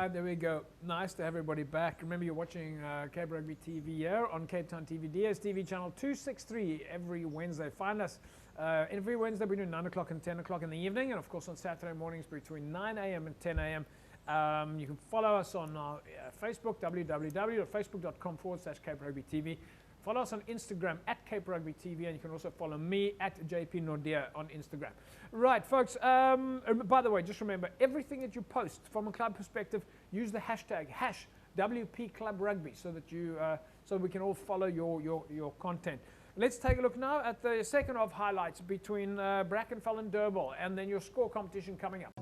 right, there we go. Nice to have everybody back. Remember, you're watching Cape Rugby TV here on Cape Town TV, DSTV channel 263 every Wednesday. Find us every Wednesday between 9 o'clock and 10 o'clock in the evening, and of course on Saturday mornings between 9 a.m. and 10 a.m. You can follow us on our Facebook, www.facebook.com/Cape Rugby TV. Follow us on Instagram at Cape Rugby TV, and you can also follow me at JP Nordia on Instagram. Right, folks, by the way, just remember, everything that you post from a club perspective, use the hashtag #WPClubRugby so that so we can all follow your content. Let's take a look now at the second of highlights between Brackenfell and Durbel, and then your score competition coming up.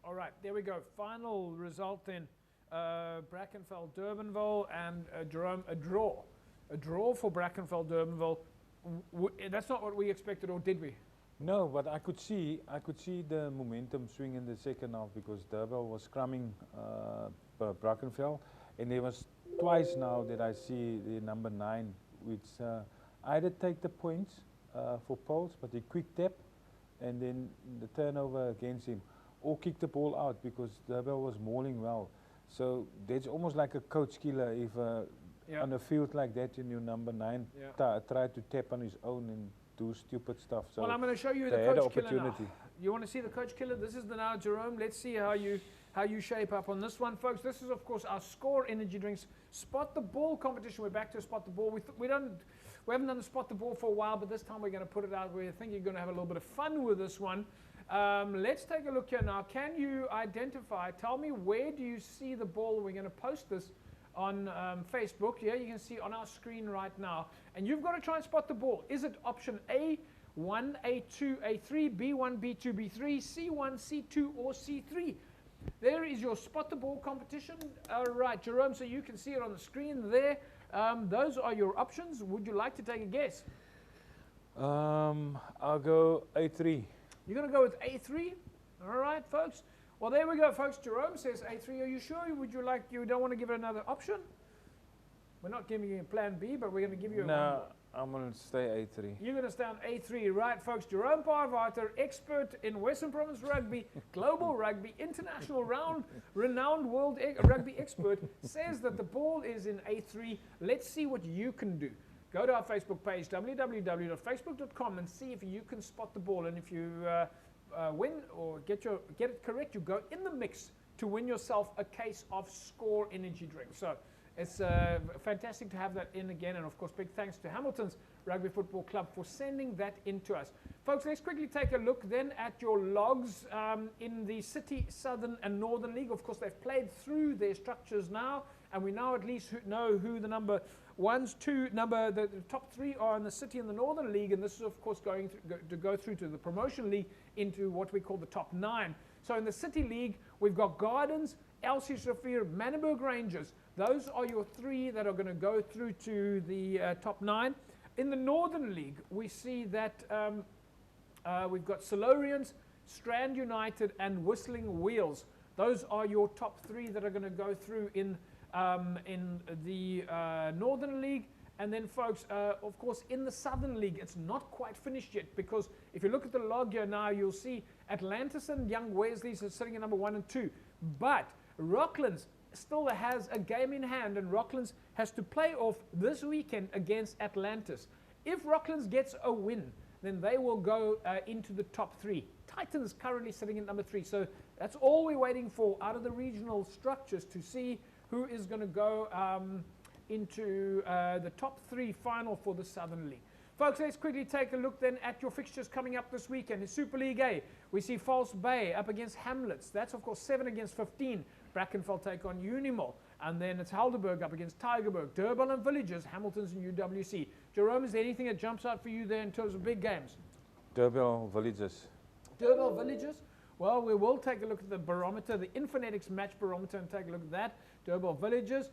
All right, there we go. Final result then. Brackenfell, Durbanville, and Jerome, a draw. A draw for Brackenfell, Durbanville. That's not what we expected, or did we? No, but I could see the momentum swing in the second half because Durbel was scrumming Brackenfell, and there was twice now that I see the number 9, which either take the points for Poles, but he quick tap, and then the turnover against him, or kick the ball out because Durbel was mauling well. So that's almost like a coach killer if on a field like that in your number 9 try to tap on his own and do stupid stuff. So well, I'm going to show you the coach killer now. You want to see the coach killer? This is the now, Jerome. Let's see how you shape up on this one, folks. This is, of course, our Score Energy Drinks Spot the Ball competition. We're back to Spot the Ball. We haven't done the Spot the Ball for a while, but this time we're going to put it out. We think you're going to have a little bit of fun with this one. Let's take a look here now. Can you identify, tell me, where do you see the ball? We're going to post this on Facebook. Here you can see on our screen right now. And you've got to try and spot the ball. Is it option A, 1, A2, A3, B1, B2, B3, C1, C2, or C3? There is your spot the ball competition. All right, Jerome, so you can see it on the screen there. Those are your options. Would you like to take a guess? I'll go A3. You're going to go with A3? All right, folks. Well, there we go, folks. Jerome says A3. Are you sure? You don't want to give it another option? We're not giving you a plan B, but we're going to give you no, I'm going to stay A3. You're going to stay on A3, right, folks? Jerome Parvater, expert in Western Province rugby, global rugby, international renowned world rugby expert, says that the ball is in A3. Let's see what you can do. Go to our Facebook page, www.facebook.com, and see if you can spot the ball. And if you win or get it correct, you go in the mix to win yourself a case of Score energy drink. So it's fantastic to have that in again, and of course big thanks to Hamilton's Rugby Football Club for sending that in to us. Folks, let's quickly take a look then at your logs in the City, Southern and Northern League. Of course they've played through their structures now, and we now at least know who the number ones, the top three are in the City and the Northern League, and this is of course going to go through to the Promotion League into what we call the top 9. So in the City League we've got Gardens, LC Shafir, Manenberg Rangers. Those are your 3 that are going to go through to the top 9. In the Northern League, we see that we've got Silurians, Strand United, and Whistling Wheels. Those are your top 3 that are going to go through in the Northern League. And then, folks, of course, in the Southern League, it's not quite finished yet, because if you look at the log here now, you'll see Atlantis and Young Wesley's are sitting at number 1 and 2. But Rocklands still has a game in hand, and Rocklands has to play off this weekend against Atlantis. If Rocklands gets a win, then they will go into the top 3. Titans currently sitting at number 3, so that's all we're waiting for out of the regional structures to see who is going to go into the top 3 final for the Southern League. Folks, let's quickly take a look then at your fixtures coming up this weekend. In Super League A, we see False Bay up against Hamlets. That's, of course, 7 against 15. Brackenfell take on Unimol. And then it's Helderberg up against Tygerberg. Durbel and Villages, Hamilton's and UWC. Jerome, is there anything that jumps out for you there in terms of big games? Durbel Villages. Durbel Villages? Well, we will take a look at the barometer, the Infinetics match barometer, and take a look at that. Durbel Villages.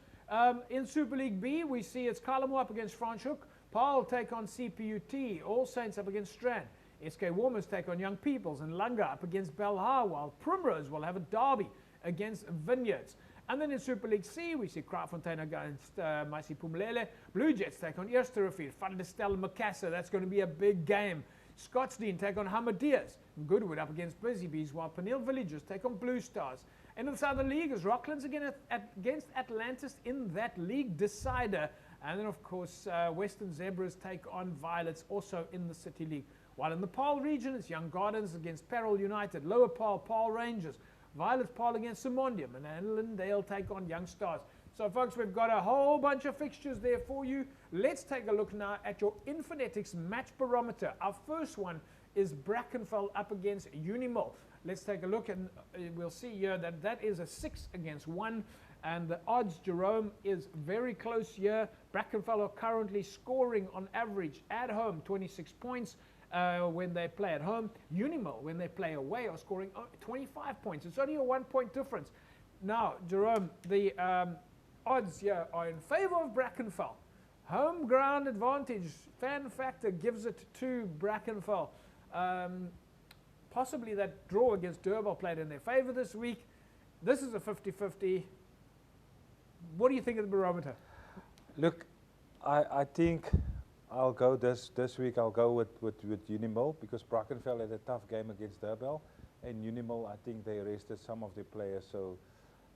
In Super League B, we see it's Carlamore up against Franschhoek. Paarl take on CPUT. All Saints up against Strand. SK Warmers take on Young Peoples. And Langa up against Belhar, while Primrose will have a derby against Vineyards. And then in Super League C, we see Kraaifontein against Maisi Pumlele. Blue Jets take on Eerste Rivier. Van der Stel and Macassar, that's going to be a big game. Scottsdene take on Hamadias. Goodwood up against Busy Bees, while Peniel Villages take on Blue Stars. And in the Southern League is Rocklands again against Atlantis in that league decider. And then, of course, Western Zebras take on Violets, also in the City League. While in the Paarl region, it's Young Gardens against Peril United. Lower Paarl, Paarl Rangers. Violets Paarl against Simondium. And Allendale take on Young Stars. So, folks, we've got a whole bunch of fixtures there for you. Let's take a look now at your Infinetics match barometer. Our first one is Brackenfell up against Unimol. Let's take a look, and we'll see here that that is a 6 against 1. And the odds, Jerome, is very close here. Brackenfell are currently scoring on average at home 26 points when they play at home. Unimol, when they play away, are scoring 25 points. It's only a 1-point difference. Now, Jerome, the odds here are in favor of Brackenfell. Home ground advantage, fan factor gives it to Brackenfell. Possibly that draw against Durbel played in their favor this week. This is a 50-50. What do you think of the barometer? Look, I think I'll go this week. I'll go with Unimol, because Brackenfell had a tough game against Durbel, and Unimol, I think they rested some of their players, so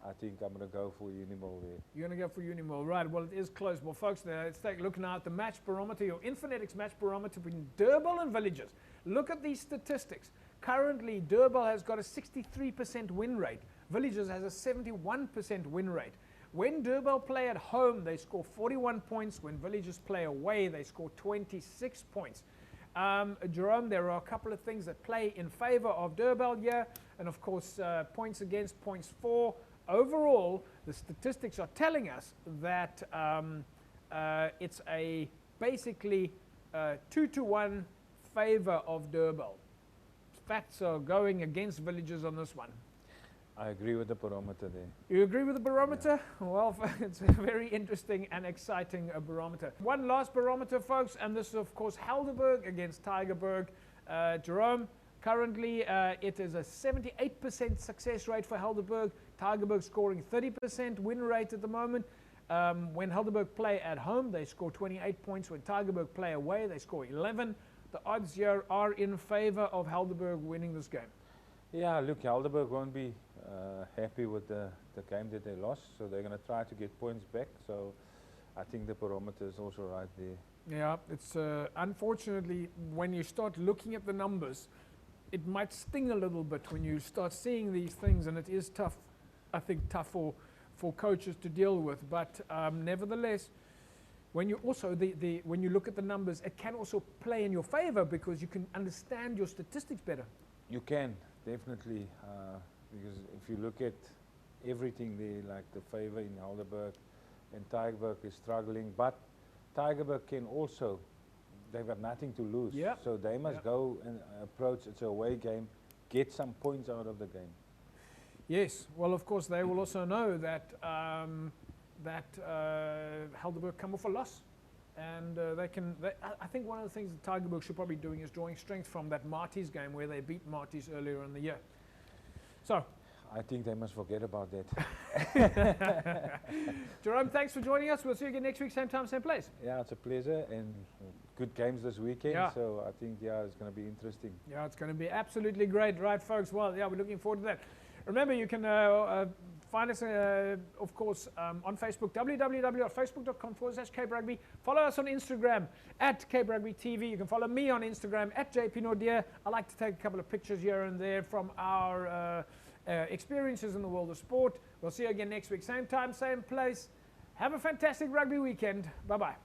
I think I'm going to go for Unimol there. You're going to go for Unimol, right? Well, it is close. Well, folks, let's take a look now at the match barometer, your Infinetics match barometer between Durbel and Villages. Look at these statistics. Currently, Durbel has got a 63% win rate. Villages has a 71% win rate. When Durbel play at home, they score 41 points. When Villages play away, they score 26 points. Jerome, there are a couple of things that play in favor of Durbel here. And of course, points against, points for. Overall, the statistics are telling us that it's a basically 2-1 favor of Durbel. Facts are going against Villages on this one. I agree with the barometer there. You agree with the barometer? Yeah. Well, it's a very interesting and exciting barometer. One last barometer, folks, and this is, of course, Helderberg against Tygerberg. Jerome, currently it is a 78% success rate for Helderberg. Tygerberg scoring 30% win rate at the moment. When Helderberg play at home, they score 28 points. When Tygerberg play away, they score 11. The odds here are in favor of Helderberg winning this game. Yeah, look, Helderberg won't be happy with the game that they lost, so they're going to try to get points back. So I think the barometer is also right there. Yeah, it's unfortunately, when you start looking at the numbers, it might sting a little bit when you start seeing these things, and it is tough, I think, tough for coaches to deal with. But nevertheless, when you also when you look at the numbers, it can also play in your favor because you can understand your statistics better. You can, definitely, because if you look at everything there, like the favor in Helderberg, and Tygerberg is struggling, but Tygerberg can also, they've got nothing to lose. Yeah. So they must go and approach, it's a away game, get some points out of the game. Yes, well, of course, they will also know that Helderberg come off a loss. And I think one of the things that Tygerberg should probably be doing is drawing strength from that Marties game where they beat Marties earlier in the year. So I think they must forget about that. Jerome, thanks for joining us. We'll see you again next week, same time, same place. Yeah, it's a pleasure, and good games this weekend. Yeah. So I think, yeah, it's going to be interesting. Yeah, it's going to be absolutely great, right, folks? Well, yeah, we're looking forward to that. Remember, you can find us, of course, on Facebook, www.facebook.com/CapeRugby. Follow us on Instagram @CapeRugbyTV. You can follow me on Instagram @JPNordia. I like to take a couple of pictures here and there from our experiences in the world of sport. We'll see you again next week, same time, same place. Have a fantastic rugby weekend. Bye-bye.